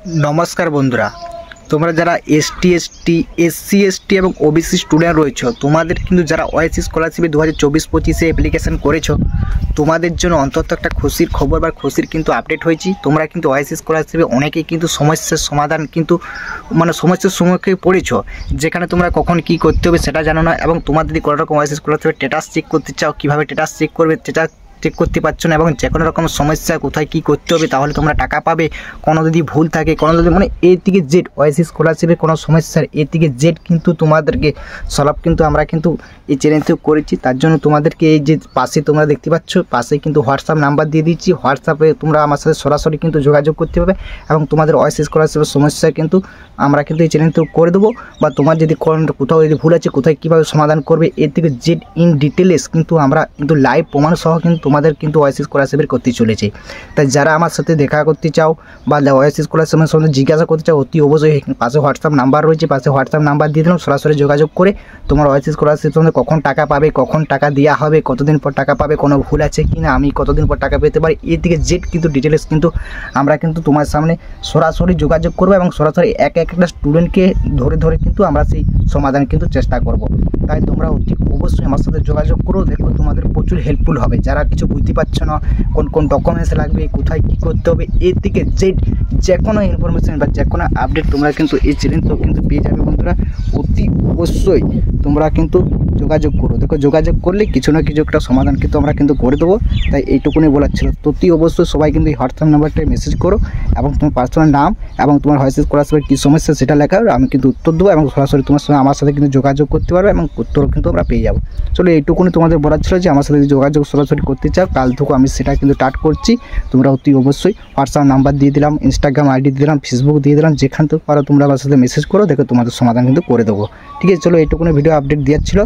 नमस्कार बंधुरा তোমরা যারা এসটি এসটি এসসি এসটি এবং ওবিসি স্টুডেন্ট রয়েছে তোমাদের কিন্তু যারা ওএসএস স্কলারশিপে 2024-25 অ্যাপ্লিকেশন করেছো তোমাদের জন্য অন্তত একটা খুশির খবর বা খুশির কিন্তু আপডেট হয়েছে। তোমরা কিন্তু ওএসএস স্কলারশিপে অনেকেই কিন্তু সমস্যার সমাধান কিন্তু সমস্যার সম্মুখীন পড়েছো, যেখানে তোমরা কখন কি করতে হবে সেটা জানো না, এবং তোমাদের যদি কোনো রকম ওএসএস স্কলারশিপের স্ট্যাটাস চেক করতে চাও কীভাবে স্ট্যাটাস চেক করবে সেটা চেক করতে পারছো না, এবং যে কোনো রকম সমস্যা কোথায় কী করতে হবে তাহলে তোমরা টাকা পাবে, কোনো যদি ভুল থাকে কোনো যদি এ থেকে জেড ওএসএস স্কলারশিপের কোনো সমস্যার এ থেকে জেড কিন্তু তোমাদেরকে সলভ কিন্তু আমরা কিন্তু এই চ্যানেলতেও করেছি। তার জন্য তোমাদেরকে এই যে পাশে তোমরা দেখতে পাচ্ছ পাশে কিন্তু হোয়াটসঅ্যাপ নাম্বার দিয়ে দিচ্ছি, হোয়াটসঅ্যাপে তোমরা আমার সাথে সরাসরি কিন্তু যোগাযোগ করতে পারবে এবং তোমাদের ওএসএস স্কলারশিপের সমস্যা কিন্তু আমরা কিন্তু এই চ্যানেলতেও করে দেবো, বা তোমার যদি কোথাও যদি ভুল আছে কোথায় কীভাবে সমাধান করবে এর থেকে জেড ইন ডিটেলস কিন্তু আমরা কিন্তু লাইভ প্রমাণ সহ কিন্তু তোমাদের কিন্তু ওএসএস স্কলারশিপের করতে চলেছে। তাই যারা আমার সাথে দেখা করতে চাও বা ওএসএস স্কলারশিপের সম্বন্ধে জিজ্ঞাসা করতে চাও অতি অবশ্যই পাশে হোয়াটসঅ্যাপ নাম্বার রয়েছে, পাশে হোয়াটসঅ্যাপ নাম্বার দিয়ে দিলাম, সরাসরি যোগাযোগ করে তোমার ওএসএস স্কলারশিপ সম্বন্ধে কখন টাকা পাবে, কখন টাকা দেওয়া হবে, কতদিন পর টাকা পাবে, কোনো ভুল আছে কি না, আমি কতদিন পর টাকা পেতে পারি এর থেকে জেড কিন্তু ডিটেলস কিন্তু আমরা কিন্তু তোমার সামনে সরাসরি যোগাযোগ করবো এবং সরাসরি একটা স্টুডেন্টকে ধরে ধরে কিন্তু আমরা সেই সমাধান কিন্তু চেষ্টা করব। তাই তোমরা অতি অবশ্যই আমার সাথে যোগাযোগ করো, দেখো তোমাদের প্রচুর হেল্পফুল হবে। যারা কিছু বুঝতে পারছো না কোন কোন ডকুমেন্টস লাগবে কোথায় কী করতে হবে এর থেকে জেড যে কোনো ইনফরমেশন বা যে কোনো আপডেট তোমরা কিন্তু এই চ্যানেলতেও কিন্তু পেয়ে যাবে। বন্ধুরা অতি অবশ্যই তোমরা কিন্তু যোগাযোগ করো, দেখো যোগাযোগ করলে কিছু না কিছু একটা সমাধান কিন্তু আমরা কিন্তু করে দেবো। তাই এইটুকুনি বলার ছিল, অতি অবশ্যই সবাই কিন্তু এই হোয়াটসঅ্যাপ নাম্বারটায় মেসেজ করো এবং তোমার পার্সোনাল নাম এবং তোমার ওএসএস স্কলারশিপের কী সমস্যা সেটা লেখা, আমি কিন্তু উত্তর দেবো এবং সরাসরি তোমার সঙ্গে আমার সাথে কিন্তু যোগাযোগ করতে পারবে এবং উত্তর কিন্তু আমরা পেয়ে যাবো। চলো এইটুকুনি তোমাদের বলার ছিল যে আমার সাথে যোগাযোগ সরাসরি করতে চাও কাল থেকে আমি সেটা কিন্তু স্টার্ট করছি। তোমরা অতি অবশ্যই হোয়াটসঅ্যাপ নাম্বার দিয়ে দিলাম, ইনস্টাগ্রাম আইডি দিয়ে দিলাম, ফেসবুক দিয়ে দিলাম, যেখান থেকে পারো তোমরা আমার সাথে মেসেজ করো, দেখো তোমাদের সমাধান কিন্তু করে দেবো। ঠিক আছে, চলো এইটুকুনি ভিডিও আপডেট দেওয়ার ছিল।